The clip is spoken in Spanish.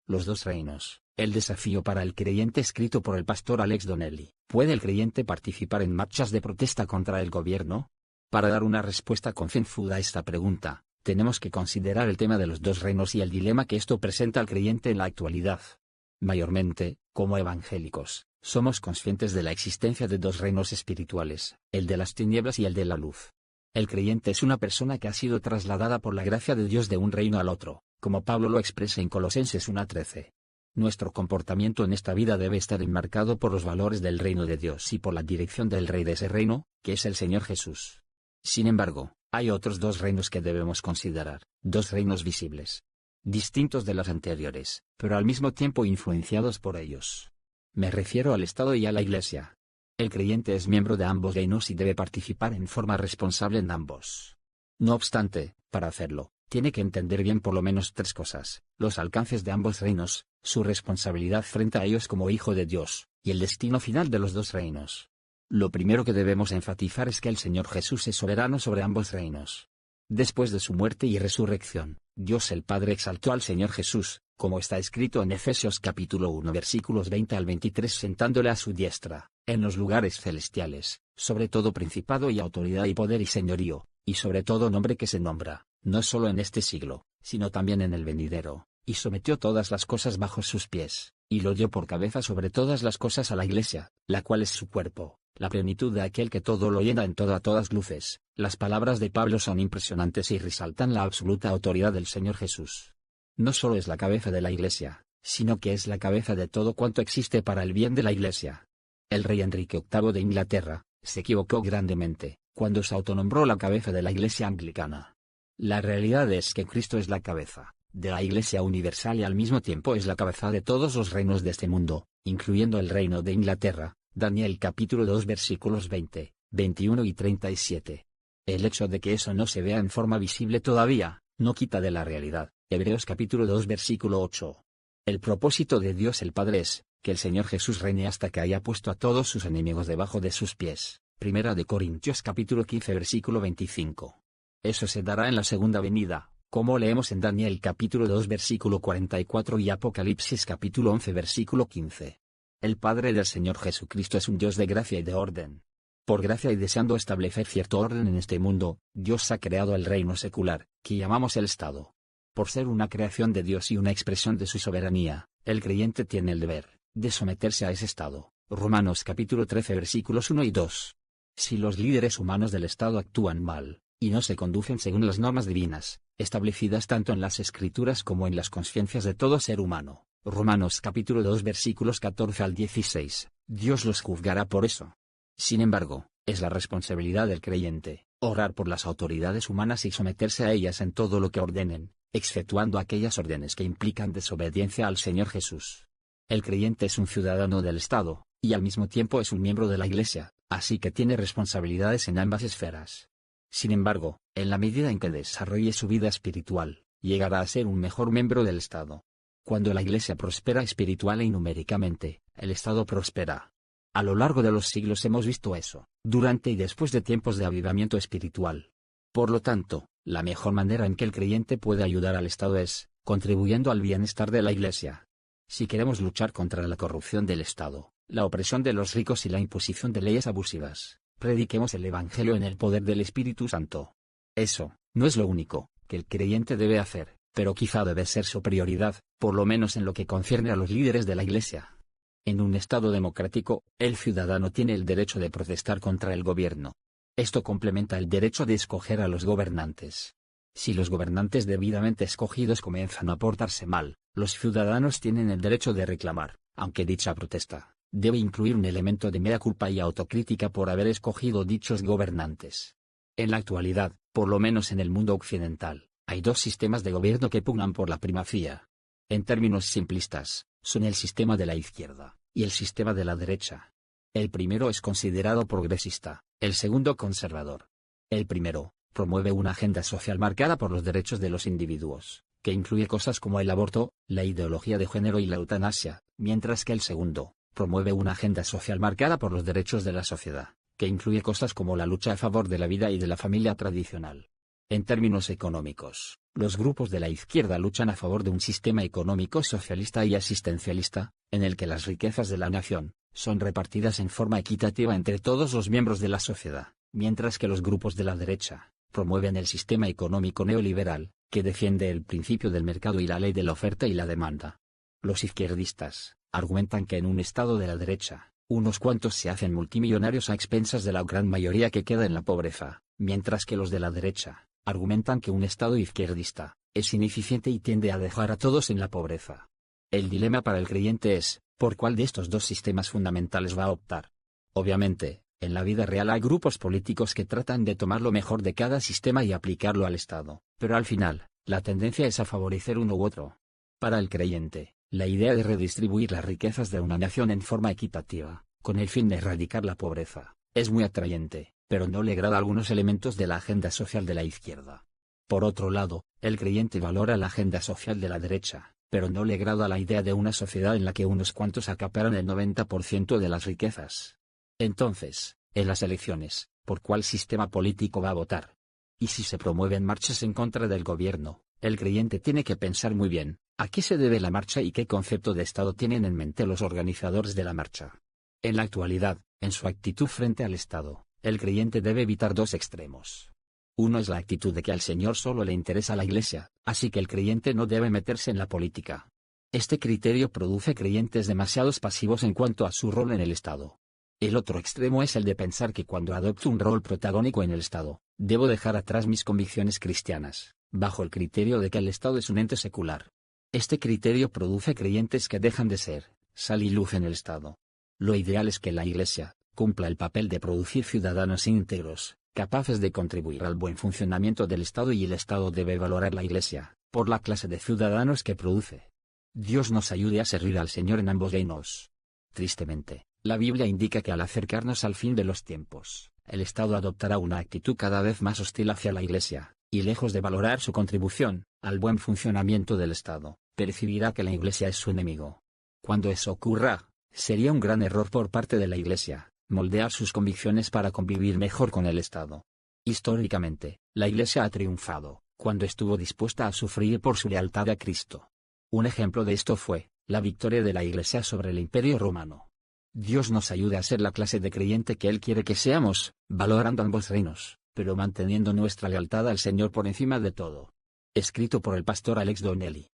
Los dos reinos. El desafío para el creyente escrito por el pastor Alex Donnelly. ¿Puede el creyente participar en marchas de protesta contra el gobierno? Para dar una respuesta concienzuda a esta pregunta, tenemos que considerar el tema de los dos reinos y el dilema que esto presenta al creyente en la actualidad. Mayormente, como evangélicos, somos conscientes de la existencia de dos reinos espirituales, el de las tinieblas y el de la luz. El creyente es una persona que ha sido trasladada por la gracia de Dios de un reino al otro, como Pablo lo expresa en Colosenses 1:13. Nuestro comportamiento en esta vida debe estar enmarcado por los valores del reino de Dios y por la dirección del rey de ese reino, que es el Señor Jesús. Sin embargo, hay otros dos reinos que debemos considerar, dos reinos visibles, distintos de los anteriores, pero al mismo tiempo influenciados por ellos. Me refiero al Estado y a la Iglesia. El creyente es miembro de ambos reinos y debe participar en forma responsable en ambos. No obstante, para hacerlo, tiene que entender bien por lo menos tres cosas: los alcances de ambos reinos, su responsabilidad frente a ellos como hijo de Dios, y el destino final de los dos reinos. Lo primero que debemos enfatizar es que el Señor Jesús es soberano sobre ambos reinos. Después de su muerte y resurrección, Dios el Padre exaltó al Señor Jesús, como está escrito en Efesios capítulo 1 versículos 20 al 23, sentándole a su diestra, en los lugares celestiales, sobre todo principado y autoridad y poder y señorío, y sobre todo nombre que se nombra, no solo en este siglo, sino también en el venidero, y sometió todas las cosas bajo sus pies, y lo dio por cabeza sobre todas las cosas a la Iglesia, la cual es su cuerpo, la plenitud de aquel que todo lo llena en todo a todas luces. Las palabras de Pablo son impresionantes y resaltan la absoluta autoridad del Señor Jesús. No solo es la cabeza de la Iglesia, sino que es la cabeza de todo cuanto existe para el bien de la Iglesia. El rey Enrique VIII de Inglaterra se equivocó grandemente cuando se autonombró la cabeza de la Iglesia anglicana. La realidad es que Cristo es la cabeza de la Iglesia universal y al mismo tiempo es la cabeza de todos los reinos de este mundo, incluyendo el reino de Inglaterra. Daniel capítulo 2 versículos 20, 21 y 37. El hecho de que eso no se vea en forma visible todavía, no quita de la realidad. Hebreos capítulo 2 versículo 8. El propósito de Dios el Padre es que el Señor Jesús reine hasta que haya puesto a todos sus enemigos debajo de sus pies. Primera de Corintios capítulo 15 versículo 25. Eso se dará en la segunda venida, como leemos en Daniel capítulo 2 versículo 44 y Apocalipsis capítulo 11 versículo 15. El Padre del Señor Jesucristo es un Dios de gracia y de orden. Por gracia y deseando establecer cierto orden en este mundo, Dios ha creado el reino secular, que llamamos el Estado. Por ser una creación de Dios y una expresión de su soberanía, el creyente tiene el deber de someterse a ese Estado. Romanos capítulo 13 versículos 1 y 2. Si los líderes humanos del Estado actúan mal, y no se conducen según las normas divinas, establecidas tanto en las Escrituras como en las conciencias de todo ser humano, Romanos capítulo 2 versículos 14 al 16, Dios los juzgará por eso. Sin embargo, es la responsabilidad del creyente orar por las autoridades humanas y someterse a ellas en todo lo que ordenen, exceptuando aquellas órdenes que implican desobediencia al Señor Jesús. El creyente es un ciudadano del Estado, y al mismo tiempo es un miembro de la Iglesia, así que tiene responsabilidades en ambas esferas. Sin embargo, en la medida en que desarrolle su vida espiritual, llegará a ser un mejor miembro del Estado. Cuando la Iglesia prospera espiritual y numéricamente, el Estado prospera. A lo largo de los siglos hemos visto eso, durante y después de tiempos de avivamiento espiritual. Por lo tanto, la mejor manera en que el creyente puede ayudar al Estado es contribuyendo al bienestar de la Iglesia. Si queremos luchar contra la corrupción del Estado, la opresión de los ricos y la imposición de leyes abusivas, prediquemos el Evangelio en el poder del Espíritu Santo. Eso no es lo único que el creyente debe hacer, pero quizá debe ser su prioridad, por lo menos en lo que concierne a los líderes de la Iglesia. En un Estado democrático, el ciudadano tiene el derecho de protestar contra el gobierno. Esto complementa el derecho de escoger a los gobernantes. Si los gobernantes debidamente escogidos comienzan a portarse mal, los ciudadanos tienen el derecho de reclamar, aunque dicha protesta debe incluir un elemento de mea culpa y autocrítica por haber escogido dichos gobernantes. En la actualidad, por lo menos en el mundo occidental, hay dos sistemas de gobierno que pugnan por la primacía. En términos simplistas, son el sistema de la izquierda y el sistema de la derecha. El primero es considerado progresista, el segundo conservador. El primero promueve una agenda social marcada por los derechos de los individuos, que incluye cosas como el aborto, la ideología de género y la eutanasia, mientras que el segundo promueve una agenda social marcada por los derechos de la sociedad, que incluye cosas como la lucha a favor de la vida y de la familia tradicional. En términos económicos, Los grupos de la izquierda luchan a favor de un sistema económico socialista y asistencialista, en el que las riquezas de la nación son repartidas en forma equitativa entre todos los miembros de la sociedad, mientras que los grupos de la derecha promueven el sistema económico neoliberal, que defiende el principio del mercado y la ley de la oferta y la demanda. Los izquierdistas argumentan que en un estado de la derecha, unos cuantos se hacen multimillonarios a expensas de la gran mayoría que queda en la pobreza, mientras que los de la derecha argumentan que un estado izquierdista es ineficiente y tiende a dejar a todos en la pobreza. El dilema para el creyente es, ¿por cuál de estos dos sistemas fundamentales va a optar? Obviamente, en la vida real hay grupos políticos que tratan de tomar lo mejor de cada sistema y aplicarlo al Estado, pero al final, la tendencia es a favorecer uno u otro. Para el creyente, la idea de redistribuir las riquezas de una nación en forma equitativa, con el fin de erradicar la pobreza, es muy atrayente, pero no le agrada algunos elementos de la agenda social de la izquierda. Por otro lado, el creyente valora la agenda social de la derecha, pero no le agrada la idea de una sociedad en la que unos cuantos acaparan el 90% de las riquezas. Entonces, en las elecciones, ¿por cuál sistema político va a votar? Y si se promueven marchas en contra del gobierno, el creyente tiene que pensar muy bien, ¿a qué se debe la marcha y qué concepto de Estado tienen en mente los organizadores de la marcha? En la actualidad, en su actitud frente al Estado, el creyente debe evitar dos extremos. Uno es la actitud de que al Señor solo le interesa la Iglesia, así que el creyente no debe meterse en la política. Este criterio produce creyentes demasiados pasivos en cuanto a su rol en el Estado. El otro extremo es el de pensar que cuando adopto un rol protagónico en el Estado, debo dejar atrás mis convicciones cristianas, bajo el criterio de que el Estado es un ente secular. Este criterio produce creyentes que dejan de ser sal y luz en el Estado. Lo ideal es que la Iglesia cumpla el papel de producir ciudadanos íntegros, capaces de contribuir al buen funcionamiento del Estado, y el Estado debe valorar la Iglesia por la clase de ciudadanos que produce. Dios nos ayude a servir al Señor en ambos reinos. Tristemente, la Biblia indica que al acercarnos al fin de los tiempos, el Estado adoptará una actitud cada vez más hostil hacia la Iglesia, y lejos de valorar su contribución al buen funcionamiento del Estado, percibirá que la Iglesia es su enemigo. Cuando eso ocurra, sería un gran error por parte de la Iglesia moldear sus convicciones para convivir mejor con el Estado. Históricamente, la Iglesia ha triunfado cuando estuvo dispuesta a sufrir por su lealtad a Cristo. Un ejemplo de esto fue la victoria de la Iglesia sobre el Imperio Romano. Dios nos ayude a ser la clase de creyente que Él quiere que seamos, valorando ambos reinos, pero manteniendo nuestra lealtad al Señor por encima de todo. Escrito por el pastor Alex Donnelly.